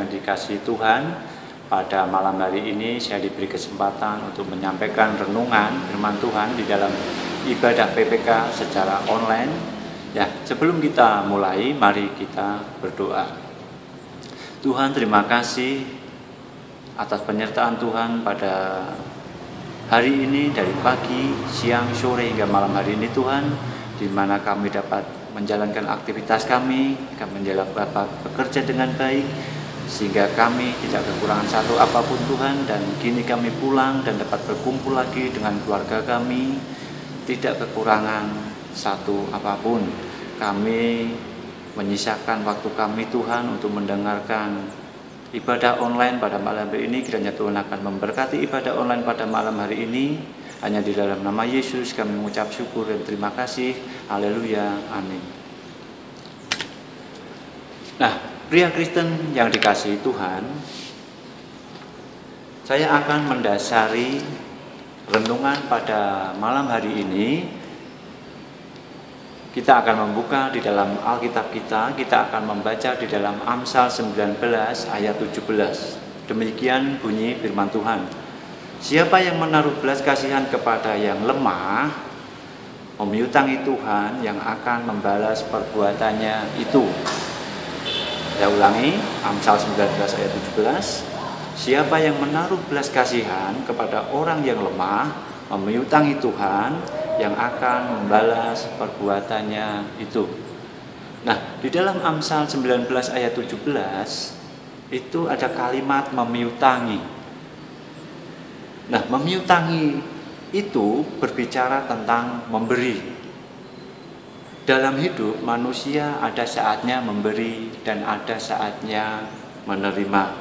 yang dikasihi Tuhan, pada malam hari ini saya diberi kesempatan untuk menyampaikan renungan firman Tuhan di dalam ibadah PPK secara online. Ya, sebelum kita mulai, mari kita berdoa. Tuhan, terima kasih atas penyertaan Tuhan pada hari ini, dari pagi, siang, sore hingga malam hari ini Tuhan, di mana kami dapat menjalankan aktivitas kami dapat bekerja dengan baik, sehingga kami tidak kekurangan satu apapun Tuhan, dan kini kami pulang dan dapat berkumpul lagi dengan keluarga kami, tidak kekurangan satu apapun. Kami menyisakan waktu kami Tuhan untuk mendengarkan ibadah online pada malam hari ini. Kiranya Tuhan akan memberkati ibadah online pada malam hari ini. Hanya di dalam nama Yesus kami mengucap syukur dan terima kasih. Haleluya. Amin. Nah, pria Kristen yang dikasihi Tuhan, saya akan mendasari renungan pada malam hari ini. Kita akan membuka di dalam Alkitab kita akan membaca di dalam Amsal 19 ayat 17. Demikian bunyi firman Tuhan. Siapa yang menaruh belas kasihan kepada yang lemah, memiutangi Tuhan yang akan membalas perbuatannya itu. Saya ulangi, Amsal 19 ayat 17. Siapa yang menaruh belas kasihan kepada orang yang lemah, memiutangi Tuhan yang akan membalas perbuatannya itu. Nah, di dalam Amsal 19 ayat 17 itu ada kalimat memiutangi. Nah, memiutangi itu berbicara tentang memberi. Dalam hidup manusia ada saatnya memberi dan ada saatnya menerima.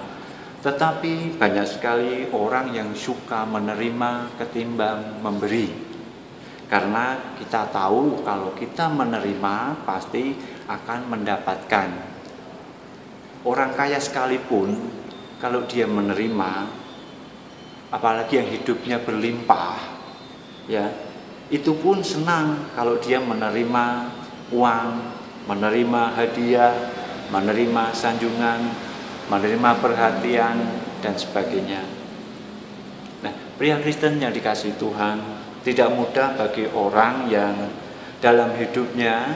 Tetapi banyak sekali orang yang suka menerima ketimbang memberi. Karena kita tahu kalau kita menerima pasti akan mendapatkan. Orang kaya sekalipun kalau dia menerima, apalagi yang hidupnya berlimpah, ya, itu pun senang kalau dia menerima uang, menerima hadiah, menerima sanjungan, menerima perhatian, dan sebagainya. Nah, pria Kristen yang dikasihi Tuhan, tidak mudah bagi orang yang dalam hidupnya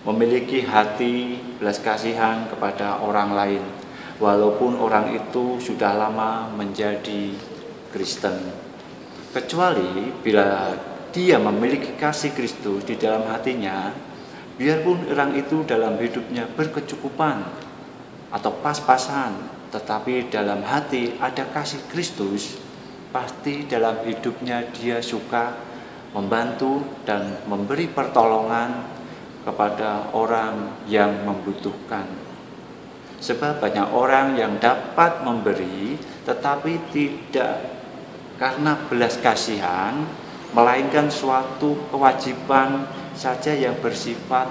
memiliki hati belas kasihan kepada orang lain, walaupun orang itu sudah lama menjadi Kristen. Kecuali bila dia memiliki kasih Kristus di dalam hatinya, biarpun orang itu dalam hidupnya berkecukupan atau pas-pasan, tetapi dalam hati ada kasih Kristus, pasti dalam hidupnya dia suka membantu dan memberi pertolongan kepada orang yang membutuhkan. Sebab banyak orang yang dapat memberi tetapi tidak karena belas kasihan, melainkan suatu kewajiban saja yang bersifat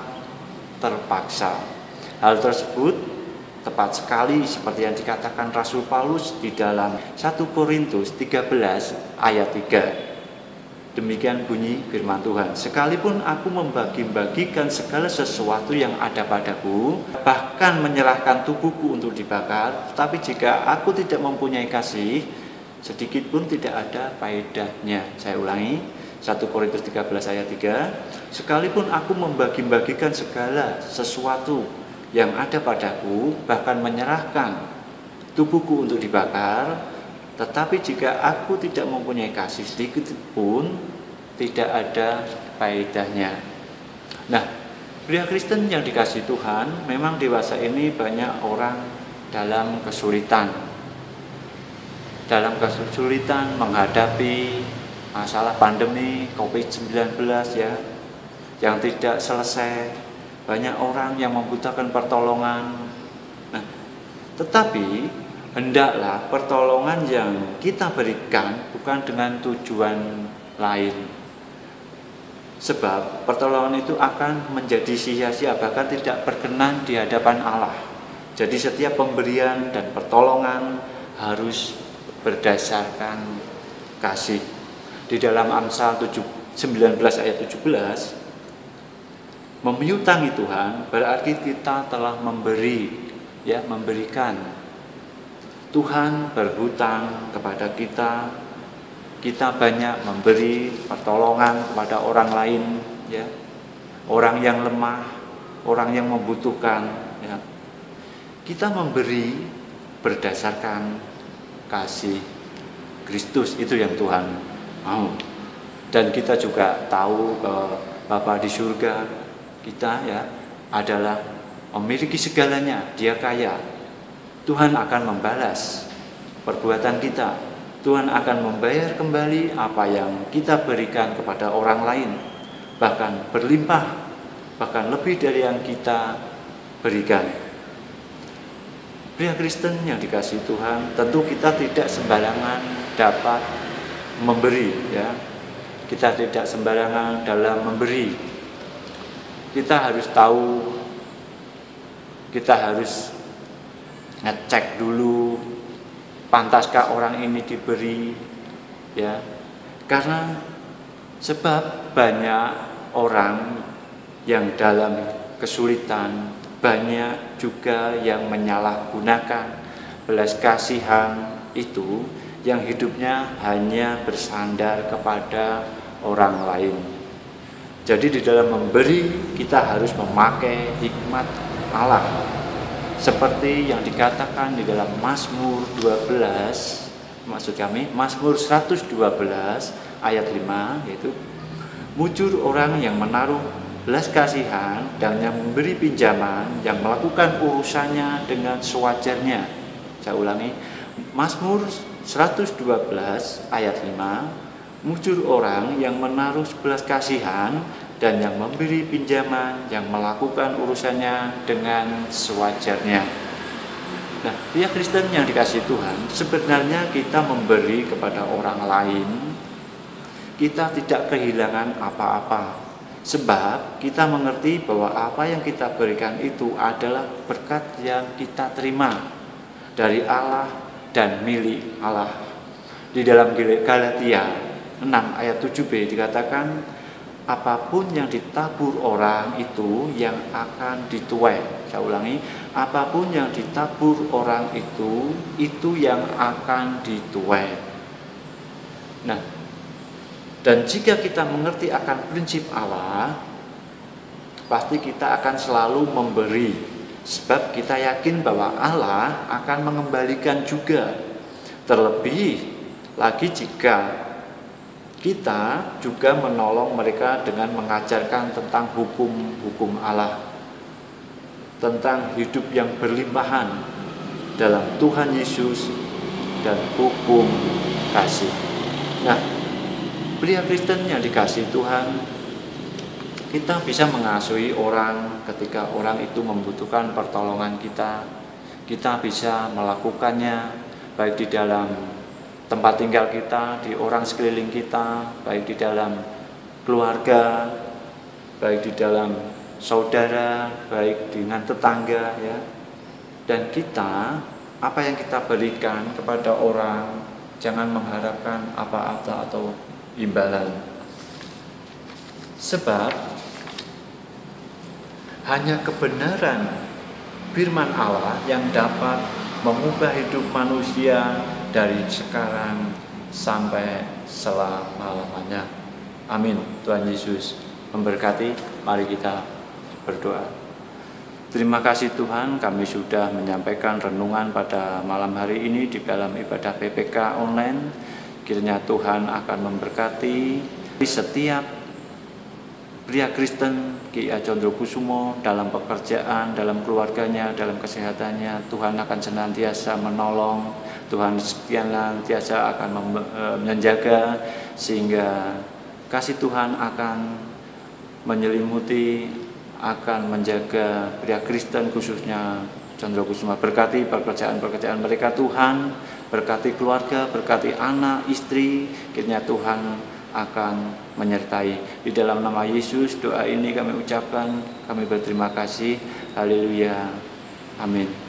terpaksa. Hal tersebut tepat sekali seperti yang dikatakan Rasul Paulus di dalam 1 Korintus 13 ayat 3. Demikian bunyi firman Tuhan. Sekalipun aku membagi-bagikan segala sesuatu yang ada padaku, bahkan menyerahkan tubuhku untuk dibakar, tetapi jika aku tidak mempunyai kasih, sedikit pun tidak ada faedahnya. Saya ulangi, 1 Korintus 13 ayat 3. Sekalipun aku membagi-bagikan segala sesuatu yang ada padaku, bahkan menyerahkan tubuhku untuk dibakar, tetapi jika aku tidak mempunyai kasih, sedikit pun tidak ada faedahnya. Nah, pria Kristen yang dikasihi Tuhan, memang dewasa ini banyak orang dalam kesulitan. Dalam kesulitan menghadapi masalah pandemi COVID-19 ya, yang tidak selesai. Banyak orang yang membutuhkan pertolongan. Nah, tetapi hendaklah pertolongan yang kita berikan bukan dengan tujuan lain. Sebab pertolongan itu akan menjadi sia-sia, bahkan tidak berkenan di hadapan Allah. Jadi setiap pemberian dan pertolongan harus berdasarkan kasih. Di dalam Amsal 19 ayat 17, memiutangi Tuhan berarti kita telah memberikan Tuhan berhutang kepada kita. Kita banyak memberi pertolongan kepada orang lain, ya, orang yang lemah, orang yang membutuhkan, ya. Kita memberi berdasarkan kasih Kristus, itu yang Tuhan mau. Dan kita juga tahu bahwa Bapa di surga kita, ya, adalah memiliki segalanya, Dia kaya. Tuhan akan membalas perbuatan kita. Tuhan akan membayar kembali apa yang kita berikan kepada orang lain, bahkan berlimpah, bahkan lebih dari yang kita berikan. Pria Kristen yang dikasihi Tuhan, tentu kita tidak sembarangan dapat memberi, ya. Kita tidak sembarangan dalam memberi. Kita harus tahu, kita harus ngecek dulu, pantaskah orang ini diberi, ya. Karena sebab banyak orang yang dalam kesulitan, banyak juga yang menyalahgunakan belas kasihan itu, yang hidupnya hanya bersandar kepada orang lain. Jadi di dalam memberi kita harus memakai hikmat Allah, seperti yang dikatakan di dalam Mazmur 12, Mazmur 112 ayat 5, yaitu mujur orang yang menaruh belas kasihan dan yang memberi pinjaman, yang melakukan urusannya dengan sewajarnya. Saya ulangi, Mazmur 112 ayat 5, mujur orang yang menaruh belas kasihan dan yang memberi pinjaman, yang melakukan urusannya dengan sewajarnya. Nah, pria Kristen yang dikasihi Tuhan, sebenarnya kita memberi kepada orang lain, kita tidak kehilangan apa-apa. Sebab kita mengerti bahwa apa yang kita berikan itu adalah berkat yang kita terima dari Allah dan milik Allah. Di dalam Galatia 6 ayat 7b dikatakan, apapun yang ditabur orang itu yang akan dituai. Saya ulangi, apapun yang ditabur orang itu yang akan dituai. Nah, dan jika kita mengerti akan prinsip Allah, pasti kita akan selalu memberi. Sebab kita yakin bahwa Allah akan mengembalikan juga. Terlebih lagi jika kita juga menolong mereka dengan mengajarkan tentang hukum-hukum Allah, tentang hidup yang berlimpahan dalam Tuhan Yesus dan hukum kasih. Nah, pria Kristen yang dikasihi Tuhan, kita bisa mengasihi orang ketika orang itu membutuhkan pertolongan kita. Kita bisa melakukannya baik di dalam tempat tinggal kita, di orang sekeliling kita, baik di dalam keluarga, baik di dalam saudara, baik dengan tetangga, ya. Dan kita, apa yang kita berikan kepada orang, jangan mengharapkan apa-apa atau imbalan. Sebab hanya kebenaran firman Allah yang dapat mengubah hidup manusia dari sekarang sampai selama-lamanya. Amin. Tuhan Yesus memberkati. Mari kita berdoa. Terima kasih Tuhan, kami sudah menyampaikan renungan pada malam hari ini di dalam ibadah PPK online. Kiranya Tuhan akan memberkati setiap pria Kristen Ki Condrokusumo dalam pekerjaan, dalam keluarganya, dalam kesehatannya. Tuhan akan senantiasa menolong, Tuhan senantiasa akan menjaga, sehingga kasih Tuhan akan menyelimuti, akan menjaga pria Kristen khususnya Condrokusumo. Berkati pekerjaan-pekerjaan mereka Tuhan, berkati keluarga, berkati anak, istri. Kiranya Tuhan akan menyertai. Di dalam nama Yesus doa ini kami ucapkan, kami berterima kasih. Haleluya. Amin.